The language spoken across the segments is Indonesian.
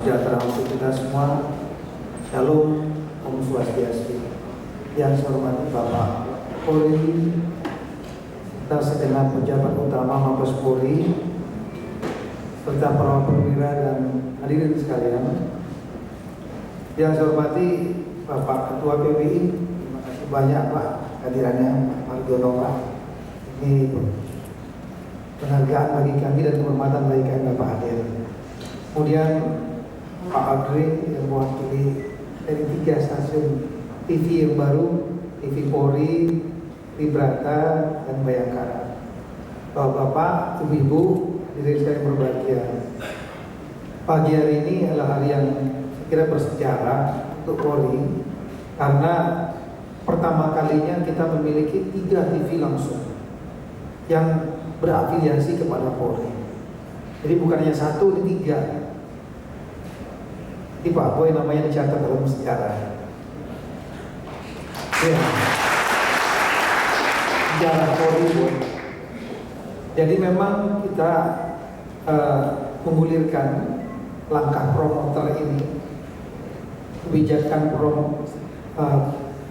Sejahtera untuk kita semua. Shalom, Om Swastiastu. Yang saya hormati Bapak Polri, serta segenap pejabat utama Mabes Polri, serta para perwira dan hadirin sekalian. Yang saya hormati Bapak Ketua PBI, terima kasih banyak Pak kehadirannya, Pak Marjono Pak. Ini penghargaan bagi kami dan kehormatan bagi kami Bapak hadir. Kemudian Pak Agri yang mewakili dari 3 stasiun TV yang baru, TV Polri, Vibrata, dan Bayangkara. Bapak-bapak, ibu-ibu, hadirin sekalian berbahagia. Pagi hari ini adalah hari yang saya kira bersejarah untuk Polri, karena pertama kalinya kita memiliki 3 TV langsung yang berafiliasi kepada Polri. Jadi bukan hanya 1, ini 3. Ini Pak Boy namanya dicatat dalam sejarah. Ya. Sejarah Polri. Jadi memang kita menggulirkan langkah promotor ini, kebijakan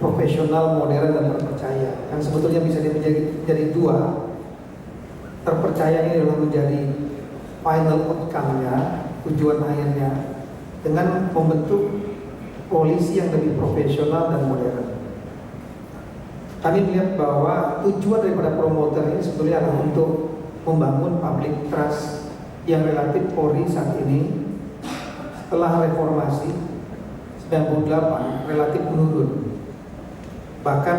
profesional, modern dan terpercaya, yang sebetulnya bisa menjadi 2. Terpercaya ini adalah menjadi final outcome-nya, tujuan akhirnya, dengan membentuk polisi yang lebih profesional dan modern. Kami melihat bahwa tujuan daripada promoter ini sebetulnya adalah untuk membangun public trust yang relatif Polri saat ini setelah reformasi 98 relatif menurun. Bahkan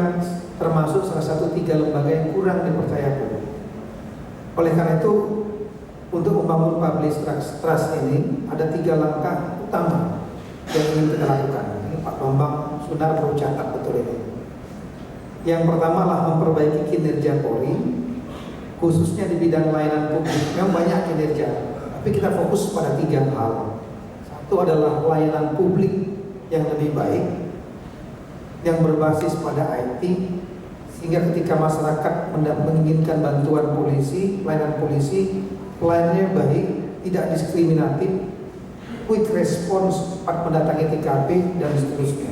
termasuk salah satu 3 lembaga yang kurang dipercaya publik. Oleh karena itu, untuk membangun public trust ini ada 3 langkah utama yang ingin kita lakukan. Ini Pak Bambang Sundar perlu catat betul ini. Yang pertama adalah memperbaiki kinerja Polri, khususnya di bidang layanan publik. Memang banyak kinerja, tapi kita fokus pada 3 hal. Satu adalah layanan publik yang lebih baik, yang berbasis pada IT, sehingga ketika masyarakat menginginkan bantuan polisi, pelayanan polisi, pelayanannya baik, tidak diskriminatif, quick response cepat mendatangi TKP dan seterusnya.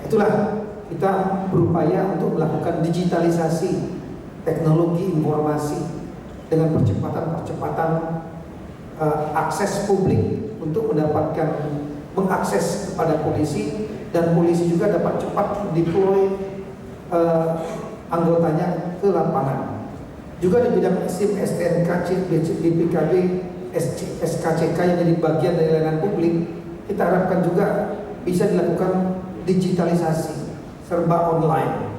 Itulah kita berupaya untuk melakukan digitalisasi teknologi informasi dengan percepatan akses publik untuk mengakses kepada polisi, dan polisi juga dapat cepat deploy anggotanya ke lapangan. Juga di bidang SIM, STNK, BPKB, SKCK yang jadi bagian dari layanan publik, kita harapkan juga bisa dilakukan digitalisasi serba online,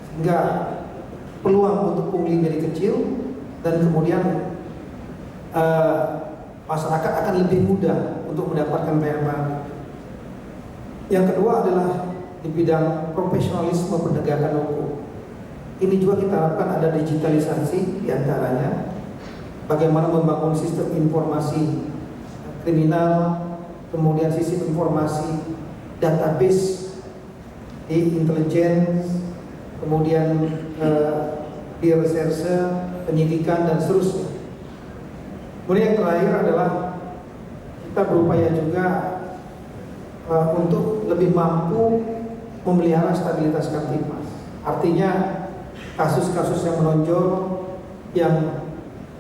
sehingga peluang untuk pungli menjadi kecil, dan kemudian masyarakat akan lebih mudah untuk mendapatkan pelayanan. Yang kedua adalah di bidang profesionalisme penegakan hukum. Ini juga kita harapkan ada digitalisasi, diantaranya bagaimana membangun sistem informasi kriminal, kemudian sistem informasi database di intelijen, kemudian di reserse, penyidikan, dan seterusnya. Kemudian yang terakhir adalah kita berupaya juga untuk lebih mampu memelihara stabilitas Kamtipmas. Artinya kasus-kasus yang menonjol yang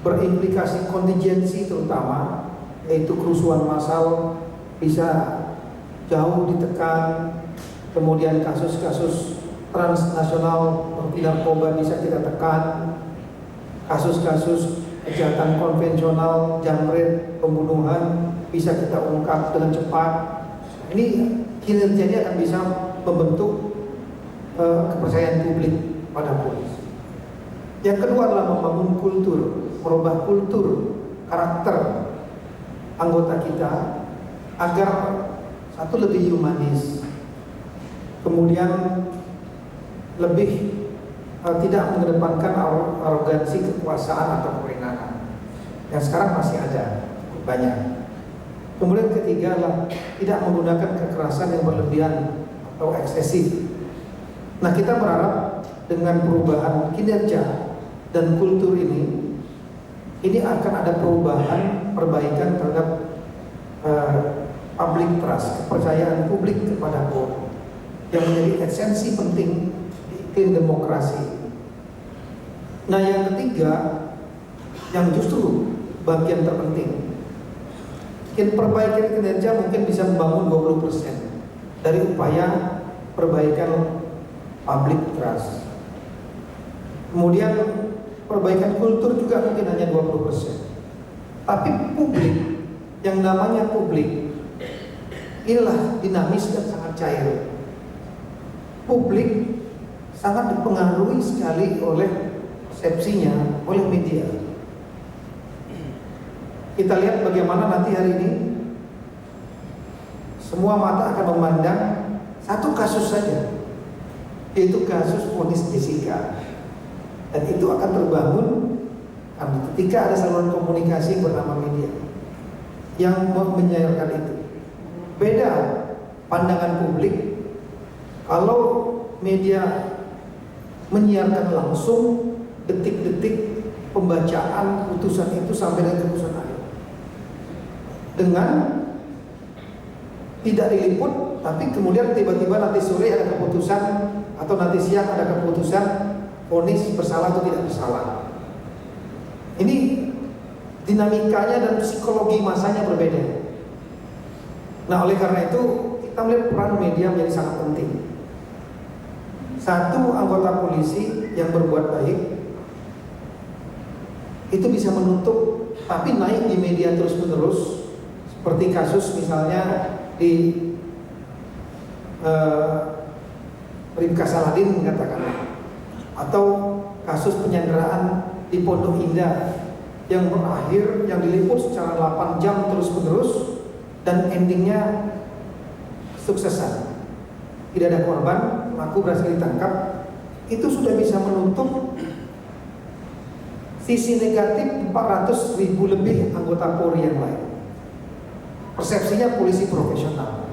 berimplikasi kontingensi, terutama yaitu kerusuhan massal, bisa jauh ditekan. Kemudian kasus-kasus transnasional seperti narkoba bisa kita tekan. Kasus-kasus kejahatan konvensional, jamret, pembunuhan bisa kita ungkap dengan cepat. Ini kinerjanya akan bisa membentuk kepercayaan publik pada polisi. Yang kedua adalah membangun kultur, merubah kultur, karakter anggota kita agar satu lebih humanis, kemudian lebih tidak mengedepankan arogansi kekuasaan atau kewenangan yang sekarang masih ada banyak. Kemudian ketiga adalah tidak menggunakan kekerasan yang berlebihan atau eksesif. Nah, kita berharap dengan perubahan kinerja dan kultur ini akan ada perubahan, perbaikan terhadap public trust, kepercayaan publik kepada Polri, yang menjadi esensi penting di iklim demokrasi. Nah, yang ketiga, yang justru bagian terpenting, perbaikan kinerja mungkin bisa membangun 20% dari upaya perbaikan public trust. Kemudian perbaikan kultur juga mungkin hanya 20%. Tapi publik, yang namanya publik, inilah dinamis dan sangat cair. Publik sangat dipengaruhi sekali oleh persepsinya, oleh media. Kita lihat bagaimana nanti hari ini semua mata akan memandang satu kasus saja, yaitu kasus vonis Jessica. Dan itu akan terbangun ketika ada saluran komunikasi bernama media yang menyiarkan itu. Beda pandangan publik kalau media menyiarkan langsung detik-detik pembacaan putusan itu sampai dengan keputusan akhir, dengan tidak diliput, tapi kemudian tiba-tiba nanti sore ada keputusan atau nanti siang ada keputusan vonis bersalah atau tidak bersalah. Ini dinamikanya dan psikologi masanya berbeda. Nah, oleh karena itu kita melihat peran media menjadi sangat penting. Satu anggota polisi yang berbuat baik itu bisa menutup, tapi naik di media terus-menerus, seperti kasus misalnya di Rifka Saladin mengatakan, atau kasus penyanderaan di Pondok Indah yang berakhir, yang diliput secara 8 jam terus-menerus dan endingnya suksesan, tidak ada korban, pelaku berhasil ditangkap. Itu sudah bisa menutup sisi negatif 400.000 lebih anggota Polri yang lain. Persepsinya polisi profesional,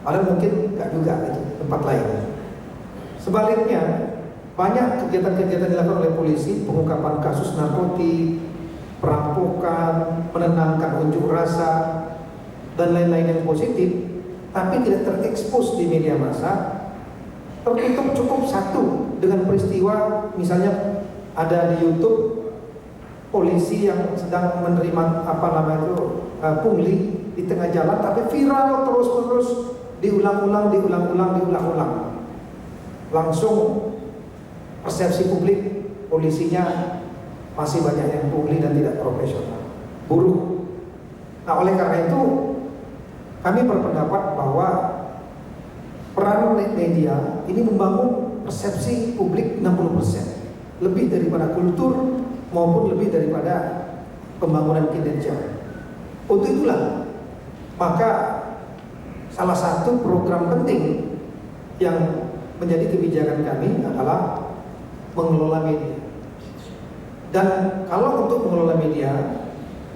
padahal mungkin nggak juga itu tempat lain. Sebaliknya, banyak kegiatan-kegiatan dilakukan oleh polisi, pengungkapan kasus narkotik, perampokan, menenangkan unjuk rasa, dan lain-lain yang positif, tapi tidak terekspos di media massa, tertutup cukup satu dengan peristiwa misalnya ada di YouTube polisi yang sedang menerima pungli di tengah jalan, tapi viral terus-menerus, diulang-ulang, langsung persepsi publik polisinya masih banyak yang pungli dan tidak profesional, buruk. Nah, oleh karena itu kami berpendapat bahwa peran media ini membangun persepsi publik 60%, lebih daripada kultur maupun lebih daripada pembangunan kinerja. Untuk itulah maka salah satu program penting yang menjadi kebijakan kami adalah mengelola media. Dan kalau untuk mengelola media,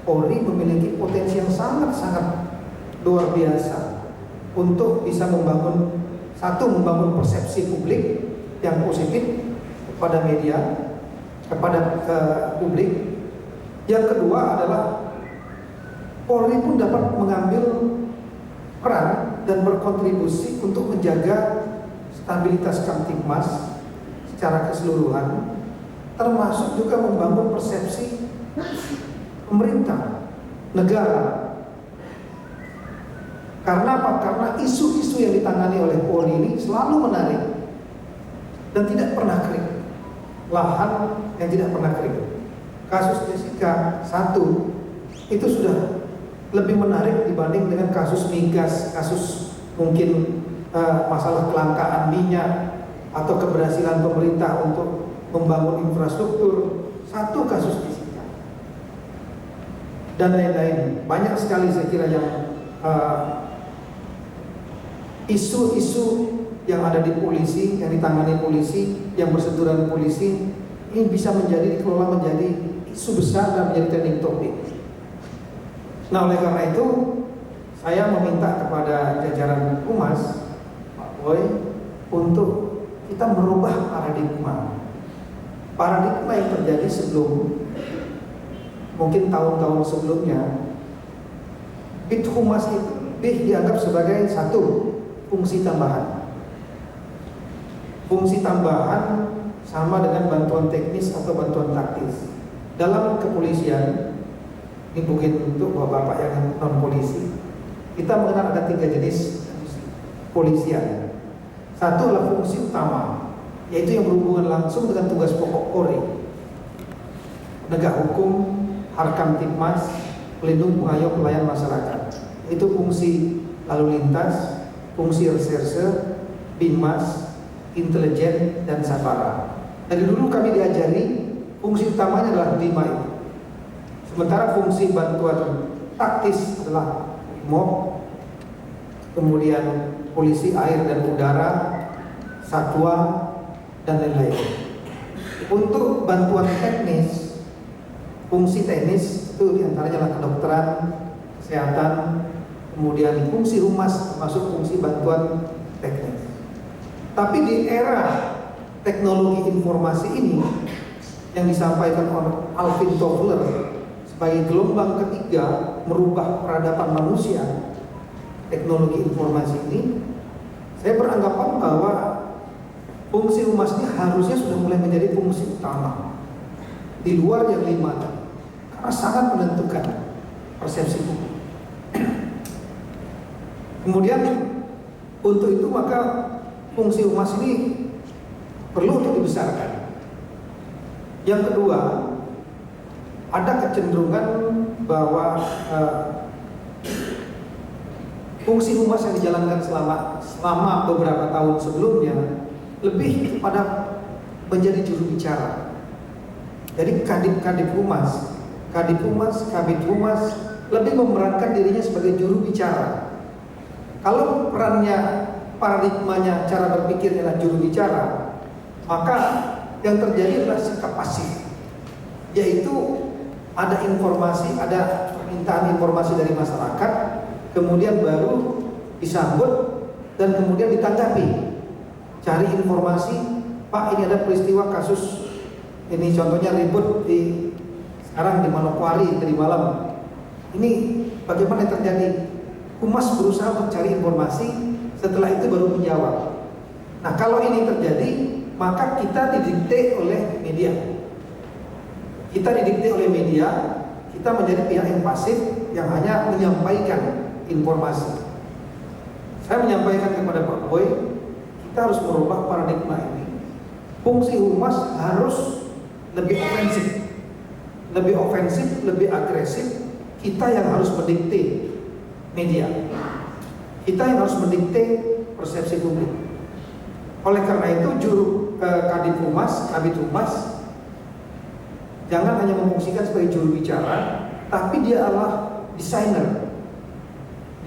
Polri memiliki potensi yang sangat-sangat luar biasa untuk bisa membangun persepsi publik yang positif kepada media, kepada publik. Yang kedua adalah Polri pun dapat mengambil peran dan berkontribusi untuk menjaga stabilitas Kamtibmas secara keseluruhan, termasuk juga membangun persepsi pemerintah, negara. Karena apa? Karena isu-isu yang ditangani oleh Polri ini selalu menarik dan tidak pernah kering. Lahan yang tidak pernah kering. Kasus Jessica 1 itu sudah lebih menarik dibanding dengan kasus migas, kasus mungkin masalah kelangkaan minyak atau keberhasilan pemerintah untuk membangun infrastruktur. Satu kasus Jessica dan lain-lain. Banyak sekali saya kira yang isu-isu yang ada di polisi, yang ditangani polisi, yang bersentuhan polisi, ini bisa dikelola menjadi isu besar dan menjadi trending topic. Nah, oleh karena itu saya meminta kepada jajaran Humas, Pak Boy, untuk kita merubah paradigma yang terjadi sebelum, mungkin tahun-tahun sebelumnya. Bid Humas itu lebih dianggap sebagai satu fungsi tambahan. Fungsi tambahan sama dengan bantuan teknis atau bantuan taktis. Dalam kepolisian, ini mungkin untuk bapak-bapak yang non polisi, kita mengenal ada 3 jenis polisian. Satu adalah fungsi utama, yaitu yang berhubungan langsung dengan tugas pokok Polri, penegak hukum, Harkam Tipmas, pelindung pengayom pelayan masyarakat. Itu fungsi lalu lintas, fungsi reserse, binmas, intelijen, dan sabara. Dari dulu kami diajari fungsi utamanya adalah 5 itu. Sementara fungsi bantuan taktis adalah MOB, kemudian polisi air dan udara, satwa, dan lain-lain. Untuk bantuan teknis, fungsi teknis itu diantaranya adalah kedokteran, kesehatan, kemudian fungsi humas termasuk fungsi bantuan teknis. Tapi di era teknologi informasi ini yang disampaikan oleh Alvin Toffler sebagai gelombang ketiga merubah peradaban manusia, teknologi informasi ini, saya beranggapan bahwa fungsi humas ini harusnya sudah mulai menjadi fungsi utama di luar yang 5 tadi, karena sangat menentukan persepsi publik. Kemudian untuk itu maka fungsi humas ini perlu untuk dibesarkan. Yang kedua, ada kecenderungan bahwa fungsi humas yang dijalankan selama beberapa tahun sebelumnya lebih kepada menjadi juru bicara. Jadi kadip humas, kabid humas lebih memerankan dirinya sebagai juru bicara. Kalau perannya, paradigmanya, cara berpikirnya adalah juru bicara, maka yang terjadi adalah sikap pasif, yaitu ada informasi, ada permintaan informasi dari masyarakat, kemudian baru disambut dan kemudian ditanggapi. Cari informasi, Pak, ini ada peristiwa kasus ini, contohnya ribut sekarang di Manokwari tadi malam. Ini bagaimana yang terjadi? Humas berusaha mencari informasi, setelah itu baru menjawab. Nah, kalau ini terjadi, maka kita didikte oleh media. Kita didikte oleh media, kita menjadi pihak yang pasif yang hanya menyampaikan informasi. Saya menyampaikan kepada Pak Boy, kita harus merubah paradigma ini. Fungsi humas harus lebih ofensif, lebih agresif. Kita yang harus mendikte media, kita yang harus mendikte persepsi publik. Oleh karena itu kabid humas jangan hanya memfungsikan sebagai juru bicara, tapi dia adalah desainer,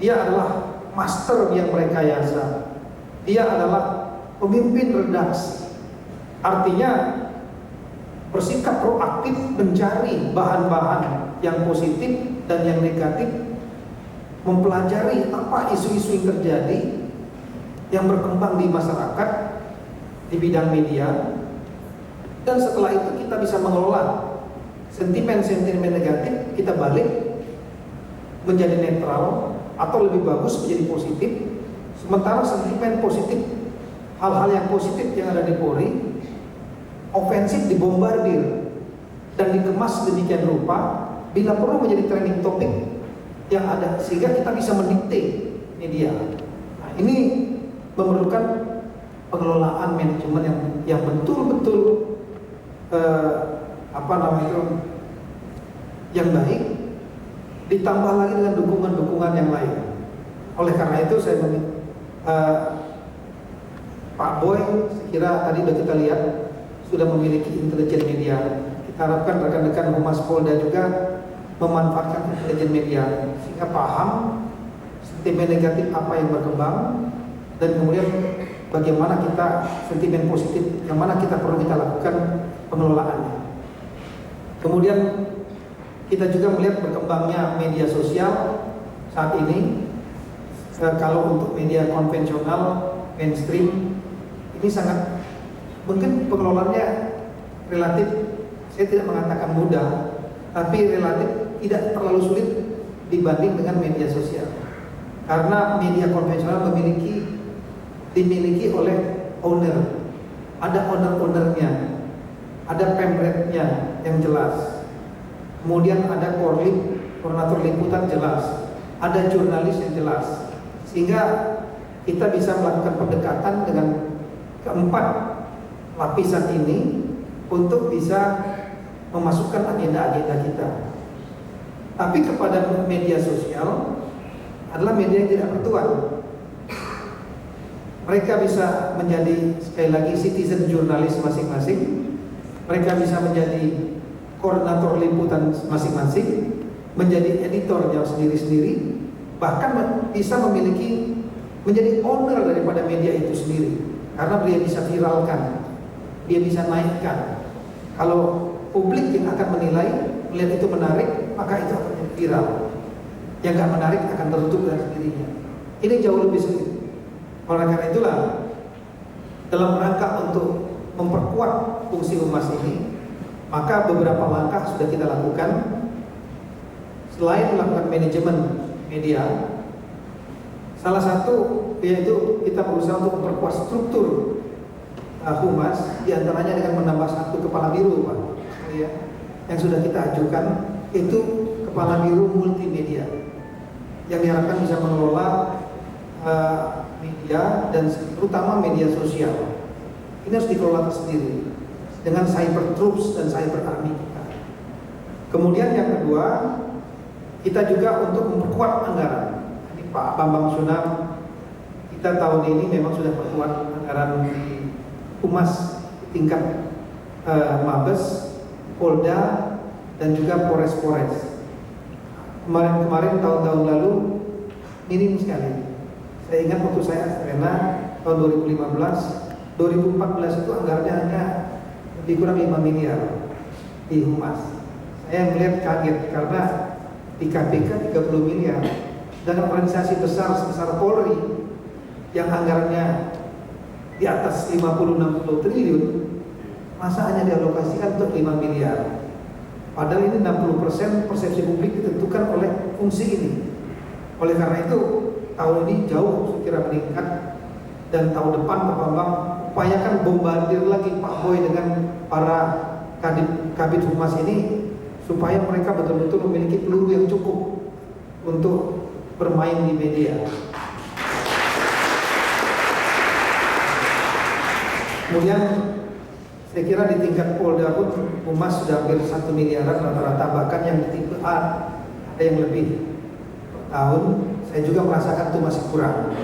dia adalah master yang merekayasa, dia adalah pemimpin redaksi. Artinya bersikap proaktif mencari bahan-bahan yang positif dan yang negatif, mempelajari apa isu-isu yang terjadi yang berkembang di masyarakat di bidang media, dan setelah itu kita bisa mengelola sentimen-sentimen negatif, kita balik menjadi netral atau lebih bagus menjadi positif. Sementara sentimen positif, hal-hal yang positif yang ada di Polri, ofensif dibombardir dan dikemas demikian rupa, bila perlu menjadi trending topik yang ada, sehingga kita bisa mendikte media. Nah, ini memerlukan pengelolaan manajemen yang betul-betul yang baik, ditambah lagi dengan dukungan-dukungan yang lain. Oleh karena itu saya Pak Boy, saya kira tadi sudah kita lihat sudah memiliki intelijen media. Kita harapkan rekan-rekan Humas Polda juga memanfaatkan intelijen media sehingga paham sentimen negatif apa yang berkembang, dan kemudian bagaimana kita sentimen positif yang mana kita perlu kita lakukan pengelolaannya. Kemudian kita juga melihat berkembangnya media sosial saat ini. Kalau untuk media konvensional mainstream ini sangat mungkin pengelolaannya relatif, saya tidak mengatakan mudah, tapi relatif tidak terlalu sulit dibanding dengan media sosial. Karena media konvensional dimiliki oleh owner, ada owner-ownernya, ada pemretnya yang jelas, kemudian ada koordinator liputan jelas, ada jurnalis yang jelas, sehingga kita bisa melakukan pendekatan dengan keempat lapisan ini untuk bisa memasukkan agenda-agenda kita. Tapi kepada media sosial adalah media yang tidak bertuan. Mereka bisa menjadi, sekali lagi, citizen jurnalis masing-masing. Mereka bisa menjadi koordinator liputan masing-masing, menjadi editornya sendiri-sendiri, bahkan bisa menjadi owner daripada media itu sendiri. Karena dia bisa viralkan, dia bisa naikkan. Kalau publik yang akan menilai, melihat itu menarik, maka itu akan menjadi viral. Yang nggak menarik akan tertutup dengan sendirinya. Ini jauh lebih sulit. Oleh karena itulah, dalam rangka untuk memperkuat fungsi humas ini, maka beberapa langkah sudah kita lakukan. Selain melakukan manajemen media, salah satu yaitu kita berusaha untuk memperkuat struktur humas, diantaranya dengan menambah 1 kepala biro, Pak, yang sudah kita ajukan, itu kepala biro multimedia yang diharapkan bisa mengelola media dan terutama media sosial. Ini harus dikelola tersendiri dengan cyber troops dan cyber army kita. Kemudian yang kedua, kita juga untuk memperkuat anggaran. Ini Pak Bambang Sunar, kita tahun ini memang sudah perkuat anggaran di humas tingkat Mabes, Polda, dan juga Polres. Kemarin tahun-tahun lalu minim sekali. Saya ingat waktu saya Astrena tahun 2015, 2014 itu anggarannya hanya lebih kurang 5 miliar di humas. Saya melihat kaget karena di KPK 30 miliar dan organisasi besar sebesar Polri yang anggarannya di atas 50-60 triliun, masa hanya dialokasikan untuk 5 miliar. Padahal ini 60% persepsi publik ditentukan oleh fungsi ini. Oleh karena itu tahun ini jauh saya kira meningkat, dan tahun depan Pak Bambang upayakan bombardir lagi Pak Boy dengan para kabit humas ini supaya mereka betul-betul memiliki peluru yang cukup untuk bermain di media. Kemudian saya kira di tingkat Polda pun humas sudah hampir 1 miliaran rata-rata, bahkan yang di tipe A ada yang lebih per tahun. Saya juga merasakan itu masih kurang.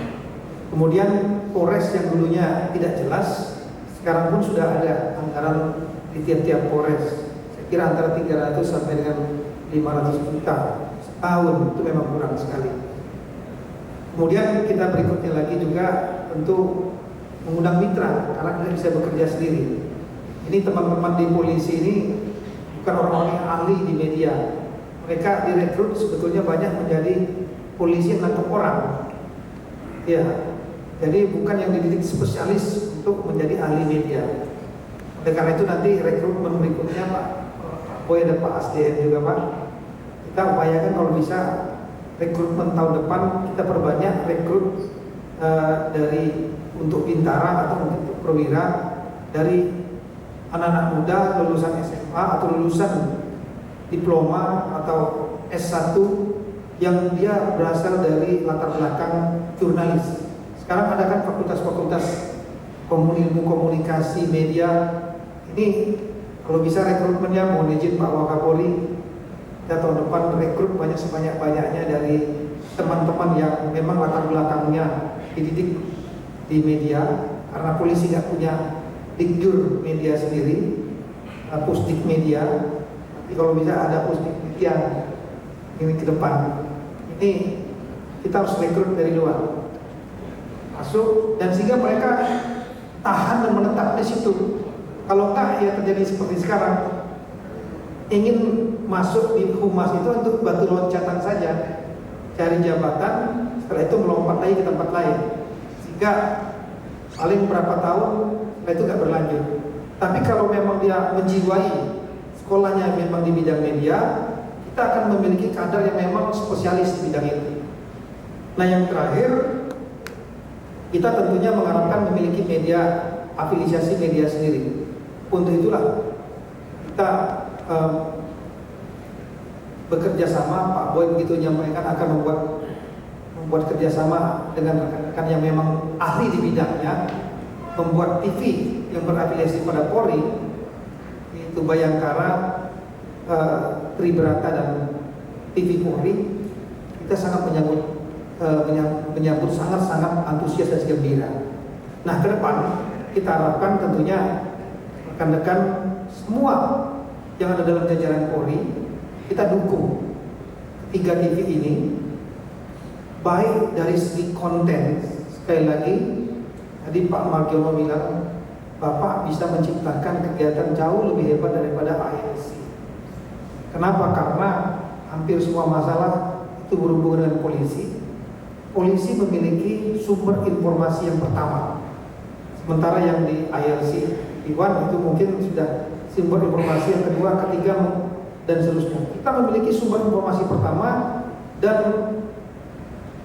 Kemudian Polres yang dulunya tidak jelas, sekarang pun sudah ada anggaran di tiap-tiap Polres. Saya kira antara 300 sampai dengan 500 juta setahun, itu memang kurang sekali. Kemudian kita berikutnya lagi juga tentu mengundang mitra, karena kita bisa bekerja sendiri. Ini teman-teman di polisi ini bukan orang-orang yang ahli di media. Mereka direkrut sebetulnya banyak menjadi polisi yang nangkep orang. Ya, jadi bukan yang dididik spesialis untuk menjadi ahli media. Oleh karena itu nanti rekrutmen berikutnya Pak Boy dan Pak SDM juga Pak, kita upayakan kalau bisa rekrutmen tahun depan kita perbanyak rekrut dari untuk bintara atau untuk perwira dari anak-anak muda lulusan SMA atau lulusan diploma atau S1 yang dia berasal dari latar belakang jurnalis. Sekarang ada kan fakultas-fakultas ilmu komunikasi media. Ini kalau bisa rekrutmennya, mohon izin Pak Wakapolri, kita tahun depan rekrut sebanyak-banyaknya dari teman-teman yang memang latar belakangnya dididik di media, karena polisi nggak punya dikjur media sendiri, pusdik media. Tapi kalau bisa ada pusdik media ini ke depan, ini kita harus rekrut dari luar masuk, dan sehingga mereka tahan dan menetap di situ. Kalau enggak ya terjadi seperti sekarang, ingin masuk di humas itu untuk batu loncatan saja, cari jabatan, setelah itu melompat lagi ke tempat lain, sehingga paling berapa tahun setelah itu nggak berlanjut. Tapi kalau memang dia menjiwai sekolahnya memang di bidang media, kita akan memiliki kader yang memang spesialis di bidang itu. Nah, yang terakhir, kita tentunya mengharapkan memiliki media, afiliasi media sendiri. Untuk itulah kita bekerja sama. Pak Boy begitu menyampaikan akan membuat kerjasama dengan rekan-rekan yang memang ahli di bidangnya, membuat TV yang berafiliasi pada Polri, yaitu Bayangkara, Tribrata dan TV Polri. Kita sangat menyambut sangat-sangat antusias dan gembira. Nah, ke depan kita harapkan tentunya rekan-rekan semua yang ada dalam jajaran Polri, kita dukung ketiga TV ini, baik dari segi konten. Sekali lagi, tadi Pak Margiono bilang, Bapak bisa menciptakan kegiatan jauh lebih hebat daripada ANC. Kenapa? Karena hampir semua masalah itu berhubungan dengan polisi. Polisi memiliki sumber informasi yang pertama. Sementara yang di ILC, Iwan itu mungkin sudah sumber informasi yang kedua, ketiga, dan seterusnya. Kita memiliki sumber informasi pertama, dan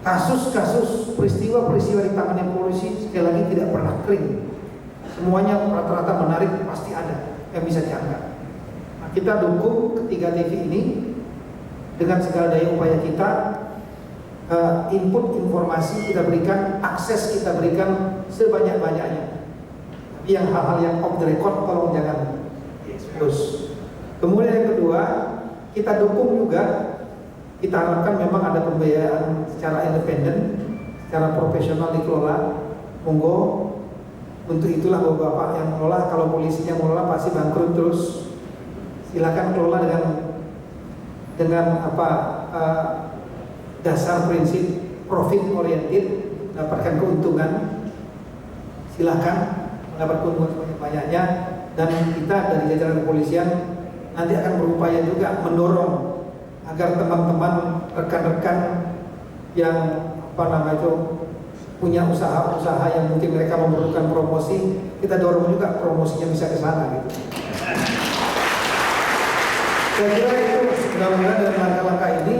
kasus-kasus, peristiwa-peristiwa di tangannya polisi sekali lagi tidak pernah kering. Semuanya rata-rata menarik, pasti ada yang bisa diangkat. Nah, kita dukung ketiga TV ini dengan segala daya upaya kita. Input informasi kita berikan, akses kita berikan sebanyak-banyaknya. Tapi yang hal-hal yang off the record tolong jangan expose. Kemudian yang kedua, kita dukung juga, kita harapkan memang ada pembiayaan secara independen, secara profesional dikelola. Monggo, untuk itulah Bapak yang mengelola. Kalau polisinya mengelola pasti bangkrut terus. Silakan kelola dengan dasar prinsip profit oriented, mendapatkan keuntungan. Silakan mendapat keuntungan sebanyak-banyaknya, dan kita dari jajaran kepolisian nanti akan berupaya juga mendorong agar teman-teman, rekan-rekan yang punya usaha-usaha yang mungkin mereka memerlukan promosi, kita dorong juga promosinya bisa ke sana gitu. Saya kira itu, mudah-mudahan dengan langkah-langkah ini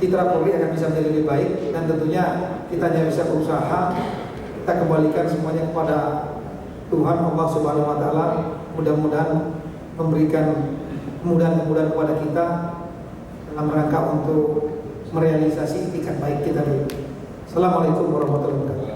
citra Polri akan bisa menjadi lebih baik, dan tentunya kita hanya bisa berusaha, kita kembalikan semuanya kepada Tuhan Allah Subhanahu wa taala. Mudah-mudahan memberikan kemudahan-kemudahan kepada kita dalam rangka untuk merealisasi itikat baik kita dulu. Assalamualaikum warahmatullahi wabarakatuh.